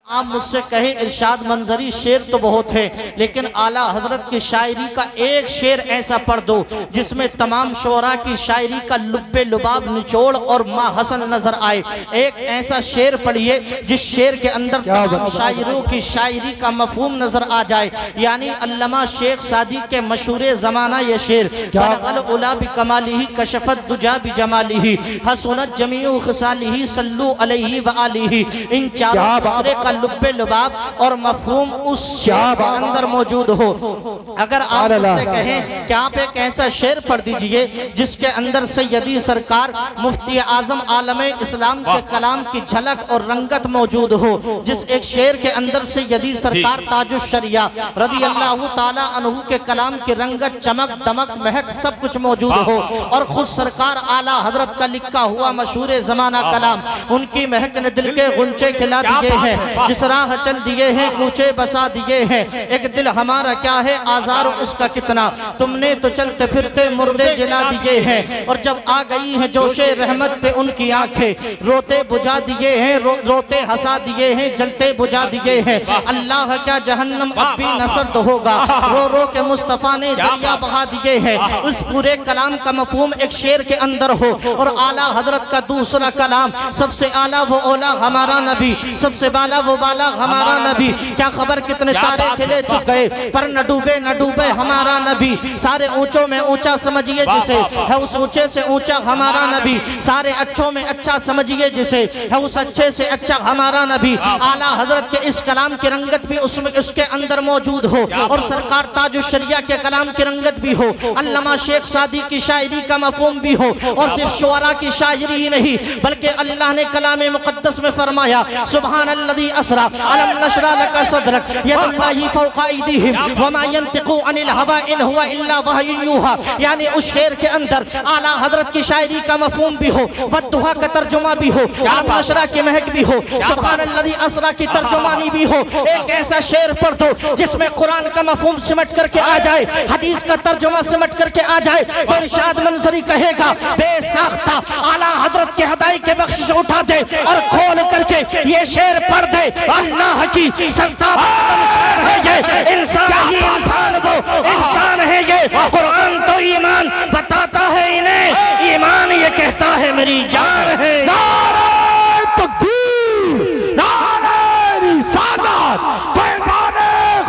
آپ مجھ سے کہیں ارشاد منظری شعر تو بہت ہے، لیکن اعلیٰ حضرت کی شاعری کا ایک شعر ایسا پڑھ دو جس میں تمام شعراء کی شاعری کا لب لباب نچوڑ اور ما حسن نظر آئے۔ ایک ایسا شعر پڑھیے جس شعر کے اندر تمام شاعروں کی شاعری کا مفہوم نظر آ جائے، یعنی علامہ شیخ سعدی کے مشہور زمانہ یہ شعر، بلغ العلا بکمالہ کشفت دجا بجمالہ حسنت جمیع خصالہ صلو علیہ وآلہ۔ ان چاروں دوسرے کا لب لباب اور مفہوم اس شعر کے اندر موجود ہو۔ اگر آپ اس سے کہیں کہ آپ ایک ایسا شعر پڑھ دیجئے جس کے اندر سیدی سرکار مفتی اعظم عالم اسلام کے کلام کی جھلک اور رنگت موجود ہو، جس ایک شعر کے اندر سیدی سرکار تاج الشریعہ رضی اللہ تعالی عنہ کے کلام کی رنگت، چمک، دمک، مہک سب کچھ موجود ہو، اور خود سرکار اعلیٰ حضرت کا لکھا ہوا مشہور زمانہ کلام، ان کی مہک نے دل کے غنچے کھلا دیے ہیں، جس راہ چل دیے ہیں کوچے بسا دیے ہیں، ایک دل ہمارا کیا ہے آزار اس کا کتنا، تم نے تو چلتے پھرتے مردے جلا دیے ہیں، اور جب آ گئی ہیں جوش رحمت پہ ان کی آنکھیں، روتے بجھا دیے ہیں، روتے ہسا دیے ہیں، جلتے بجھا دیے ہیں، اللہ کیا جہنم اب بھی نصرت ہوگا، رو رو کے مصطفیٰ نے دریا بہا دیے ہیں۔ اس پورے کلام کا مفہوم ایک شعر کے اندر ہو، اور اعلیٰ حضرت کا دوسرا کلام، سب سے اعلیٰ وہ اولا ہمارا نبی، سب سے بالا وہ بالا ہمارا نبی، کیا خبر کتنے تارے کھلے چک گئے پر نہ ڈوبے ہمارا نبی، سارے اونچوں میں اونچا سمجھیے جسے ہے اس اونچے سے اونچا ہمارا نبی، سارے اچھوں میں اچھا سمجھیے جسے ہے اس اچھے سے اچھا ہمارا نبی۔ اعلیٰ حضرت کے اس کلام کی رنگت بھی اس کے اندر موجود ہو، اور سرکار تاج الشریعہ کے کلام کی رنگت بھی ہو، علامہ شیخ سعدی کی شاعری کا مفہوم بھی ہو، اور صرف شعراء کی شاعری ہی نہیں بلکہ اللہ نے کلام مقدس میں فرمایا سبحان الذی اسری الم نشرح لک صدرک ید اللہ فوق ایدیہم وما ینطق عن الہوی ان هو الا وحی یوحی، یعنی اس شعر کے اندر اعلیٰ حضرت کی شاعری کا مفہوم بھی ہو، والضحیٰ کا ترجمہ بھی ہو، الم نشرح کی مہک بھی ہو، سبحان الذی اسری کی ترجمانی بھی ہو۔ ایک ایسا شعر پڑھ دو جس میں قرآن کا مفہوم سمٹ کر کے آ جائے، حدیث کا ترجمہ سمٹ کر کے آ جائے، تو ارشاد منظری کہے گا بے ساختہ اعلیٰ حضرت کے ہدائی کے بخشش اٹھا دے اور کھول کر کے یہ شعر پڑھ دے، اللہ کی سرتاب انسان ہے یہ، انسان ہی انسان وہ انسان ہے یہ، قرآن تو ایمان بتاتا ہے انہیں، ایمان یہ کہتا ہے میری جان ہے۔ نعرہ تکبیر، نعرہ رسالت، فیضان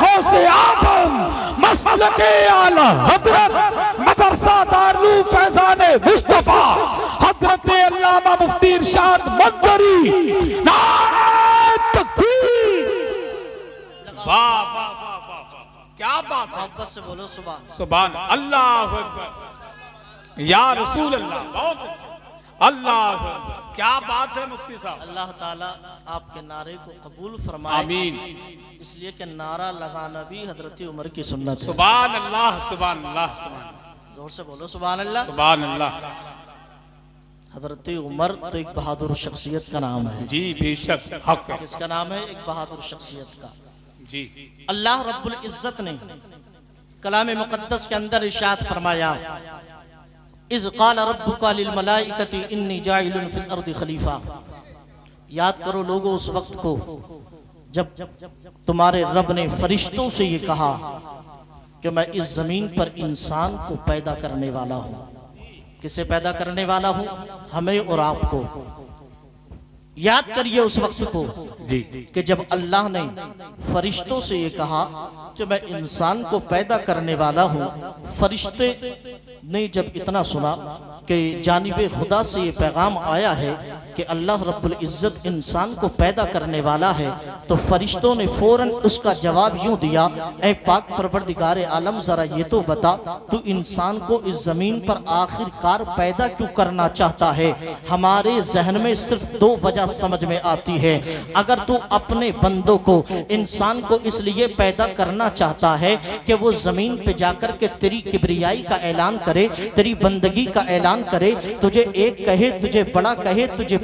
غوث اعظم، مسلک اعلیٰ حضرت، مدرسہ دارالعلوم فیضان مصطفیٰ، حضرت علامہ مفتی ارشاد منظری، نعرہ تکبیر۔ واہ واہ واہ واہ، کیا بات ہے، محبت سے بولو سبحان سبحان اللہ اکبر، یا رسول اللہ، بہت اچھا، اللہ اکبر، کیا بات ہے مفتی صاحب۔ اللہ تعالیٰ آپ کے نعرے کو قبول فرمائے، آمین، اس لیے کہ نعرہ لگانا بھی حضرت عمر کی سنت ہے۔ سبحان اللہ سبحان اللہ سبحان اللہ، زور سے بولو سبحان اللہ۔ سبحان اللہ۔ حضرت عمر تو ایک بہادر شخصیت کا نام ہے، جی بے شک حق ہے، اس کا نام ہے ایک بہادر شخصیت کا۔ جی اللہ رب العزت نے کلام مقدس کے اندر ارشاد فرمایا اذ قال ربک للملائکۃ انی جاعل فی الارض خلیفہ، یاد کرو لوگوں اس وقت کو جب تمہارے رب نے فرشتوں سے یہ کہا کہ میں اس زمین پر انسان کو پیدا کرنے والا ہوں۔ کسے پیدا کرنے والا ہوں؟ ہمیں اور آپ کو۔ یاد کریے اس وقت کو کہ جب اللہ نے فرشتوں سے یہ کہا کہ میں انسان کو پیدا کرنے والا ہوں، فرشتے نے جب اتنا سنا کہ جانب خدا سے یہ پیغام آیا ہے کہ اللہ رب العزت انسان کو پیدا کرنے والا ہے، تو فرشتوں نے فوراً اس کا جواب یوں دیا اے پاک پروردگار عالم ذرا یہ تو بتا تو انسان کو اس زمین پر آخر کار پیدا کیوں کرنا چاہتا ہے؟ ہمارے ذہن میں صرف دو وجہ سمجھ میں آتی ہے۔ اگر تو اپنے بندوں کو انسان کو اس لیے پیدا کرنا چاہتا ہے کہ وہ زمین پہ جا کر کے تیری کبریائی کا اعلان کرے، تیری بندگی کا اعلان کرے، تجھے ایک کہے، تجھے بڑا کہے، تجھے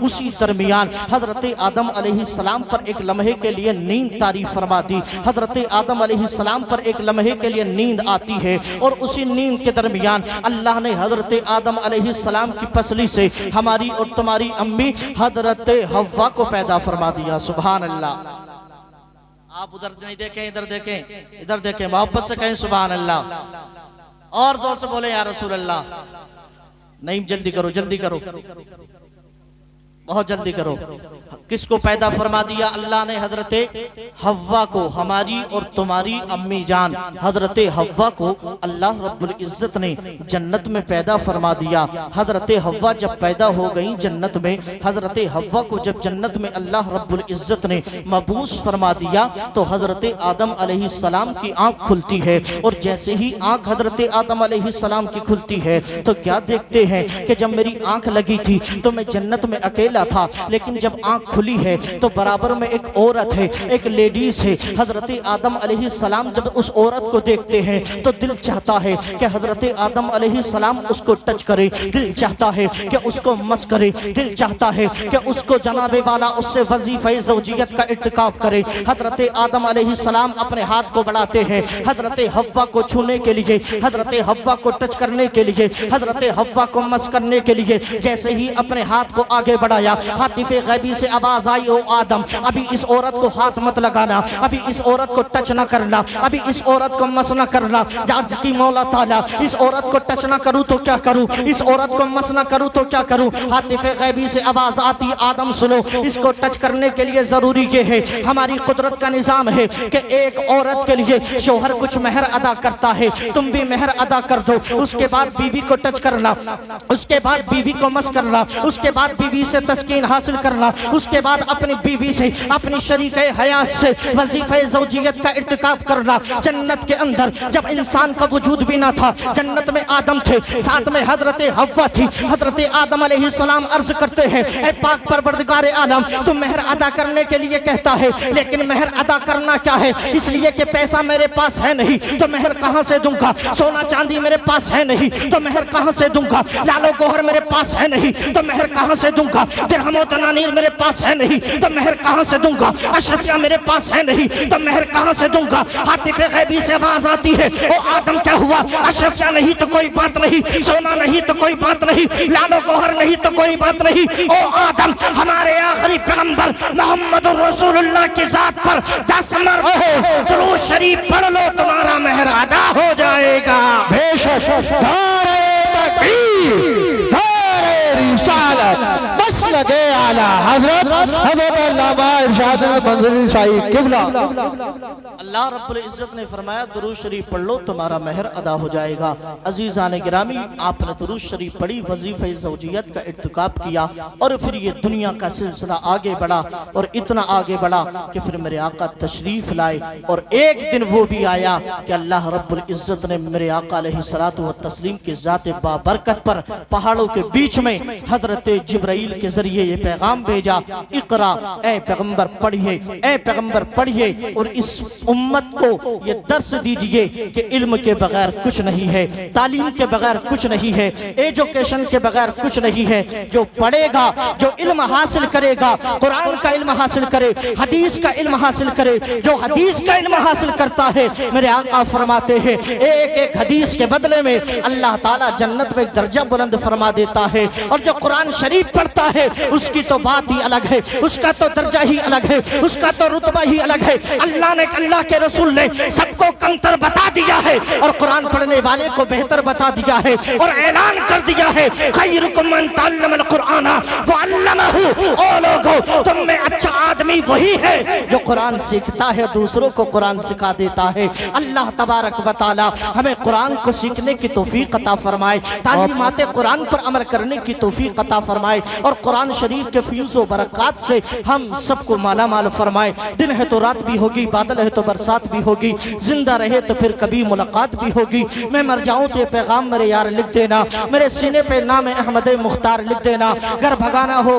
اسی درمیان حضرت آدم علیہ السلام پر ایک لمحے کے لیے نیند طاری فرما دی۔ حضرت آدم علیہ السلام پر ایک لمحے کے لیے نیند آتی ہے، اور اسی نیند کے درمیان اللہ نے حضرت آدم علیہ السلام کی پسلی سے ہماری اور تمہاری امی حضرت حوا کو پیدا فرما دیا۔ سبحان اللہ۔ آپ ادھر نہیں دیکھیں، ادھر دیکھیں، ادھر دیکھیں، محبت سے کہیں سبحان اللہ، اور زور سے بولیں یا رسول اللہ۔ نہیں، جلدی کرو، جلدی کرو، بہت جلدی کرو۔ کس کو پیدا فرما دیا اللہ نے؟ حضرت حوا کو، ہماری اور تمہاری امی جان حضرت حوا کو اللہ رب العزت نے جنت میں پیدا فرما دیا۔ حضرت حوا جب پیدا ہو گئی جنت میں، حضرت حوا کو جب جنت میں اللہ رب العزت نے مبعوث فرما دیا تو حضرت آدم علیہ السلام کی آنکھ کھلتی ہے، اور جیسے ہی آنکھ حضرت آدم علیہ السلام کی کھلتی ہے تو کیا دیکھتے ہیں کہ جب میری آنکھ لگی تھی تو میں جنت میں اکیلا تھا، لیکن جب آنکھ کھلی ہے تو برابر میں ایک عورت ہے، ایک لیڈیز ہے۔ حضرت آدم علیہ السلام جب اس عورت کو دیکھتے ہیں تو دل چاہتا ہے کہ حضرت آدم علیہ السلام اس کو ٹچ کرے، دل چاہتا ہے کہ اس کو مس کرے، دل چاہتا ہے کہ اس کو جناب والا اس سے وظیفہ زوجیت کا ارتکاب کرے۔ حضرت آدم علیہ السلام اپنے ہاتھ کو بڑھاتے ہیں حضرت حوا کو چھونے کے لیے، حضرت حوا کو ٹچ کرنے کے لیے، حضرت حوا کو مس کرنے کے لیے۔ جیسے ہی اپنے ہاتھ کو آگے بڑھایا، ہاتف غیبی سے آواز آئی، او آدم ابھی اس عورت کو ہاتھ مت لگانا، ابھی اس عورت کو ٹچ نہ کرنا، ابھی اس عورت کو مس نہ کرنا۔ جاز کی مولا تعالیٰ، اس عورت کو ٹچ نہ کروں تو کیا کروں، اس عورت کو مس نہ کروں تو کیا کروں؟ ہاتف غیبی سے آواز آتی، آدم سنو، اس کو ٹچ کرنے کے لیے ضروری یہ ہے، ہماری قدرت کا نظام ہے کہ ایک عورت کے لیے شوہر کچھ مہر ادا کرتا ہے، تم بھی مہر ادا کر دو، اس کے بعد بیوی کو ٹچ کرنا، اس کے بعد بیوی کو مس کرنا، اس کے بعد بیوی سے تسکین حاصل کرنا، اس کے بعد اپنی بیوی سے، اپنی شریک حیات سے وظیفہ زوجیت کا ارتکاب کرنا۔ جنت کے اندر جب انسان کا وجود بھی نہ تھا، جنت میں آدم تھے، ساتھ میں حضرت حوا تھی۔ حضرت آدم علیہ السلام عرض کرتے ہیں، اے پاک پروردگار عالم، تو مہر ادا کرنے کے لیے کہتا ہے، لیکن مہر ادا کرنا کیا ہے؟ اس لیے کہ پیسہ میرے پاس ہے نہیں تو مہر کہاں سے دوں گا، سونا چاندی میرے پاس ہے نہیں تو مہر کہاں سے دوں گا، لال و گوہر میرے پاس ہے نہیں تو مہر کہاں سے دوں گا، درہم و دنانیر میرے پاس ہے نہیں تو مہر کہاں سے دوں گا، اشرفیہ میرے پاس ہے نہیں تو مہر کہاں سے دوں گا۔ ہاتف غیبی سے آواز آتی ہے، او آدم کیا ہوا، اشرفیہ نہیں تو کوئی بات نہیں، سونا نہیں تو کوئی بات نہیں، لال و گوہر نہیں تو کوئی بات نہیں۔ او آدم، ہمارے آخری پیغمبر محمد رسول اللہ کی ذات پر 10 مرتبہ درود شریف پڑھ لو، تمہارا مہر ادا ہو جائے گا۔ بے شک نعرہ تکبیر، نعرہ رسالت، بس لگے اعلیٰ حضرت حضرت علامہ ارشاد منظری صاحب قبلہ۔ اللہ رب العزت نے فرمایا درود شریف پڑھ لو، تمہارا مہر ادا ہو جائے گا۔ عزیزان گرامی، آپ نے درود شریف پڑھی، وظیفہ زوجیت کا ارتکاب کیا، اور پھر یہ دنیا کا سلسلہ آگے بڑھا، اور اتنا آگے بڑھا کہ پھر میرے آقا تشریف لائے، اور ایک دن وہ بھی آیا کہ اللہ رب العزت نے میرے آقا علیہ الصلوۃ والتسلیم کی ذات بابرکت پر پہاڑوں کے بیچ میں حضرت جبرائیل کے ذریعے یہ پیغام بھیجا، اقرا، اے پیغمبر پڑھیے، اے پیغمبر پڑھیے، اور اس امت کو یہ درس دیجئے کہ علم کے بغیر کچھ نہیں ہے، تعلیم کے بغیر کچھ نہیں ہے، ایجوکیشن کے بغیر کچھ نہیں ہے۔ جو پڑھے گا، جو علم حاصل کرے گا، قرآن کا علم حاصل کرے، حدیث کا علم حاصل کرے، جو حدیث کا علم حاصل کرتا ہے، میرے آقا فرماتے ہیں ایک ایک حدیث کے بدلے میں اللہ تعالیٰ جنت میں درجہ بلند فرما دیتا ہے۔ اور جو قرآن شریف پڑھتا ہے اس کی تو بات ہی الگ ہے، اس کا تو درجہ ہی الگ ہے، اس کا تو رتبہ ہی الگ ہے۔ اللہ کے رسول نے سب کو کمتر بتا دیا ہے، اور قرآن پڑھنے والے کو بہتر بتا دیا ہے، اور اعلان کر دیا ہے، خیرکم من تعلم القرآن وعلمہ۔ او لوگو، تم میں اچھا آدمی وہی ہے جو قرآن سیکھتا ہے، دوسروں کو قرآن سکھا دیتا ہے۔ اللہ تبارک و تعالی ہمیں قرآن کو سیکھنے کی توفیق عطا فرمائے، تعلیمات قرآن پر عمل کرنے کی توفیق عطا فرمائے، اور قرآن شریف کے فیض و برکات سے ہم سب کو مالا مال فرمائے۔ دن ہے تو رات بھی ہوگی، بادل ہے تو برسات بھی ہوگی، زندہ رہے تو پھر کبھی ملاقات بھی ہوگی۔ میں مر جاؤں تو یہ پیغام میرے یار لکھ دینا، میرے سینے پہ نام احمد مختار لکھ دینا۔ گھر بھگانا ہو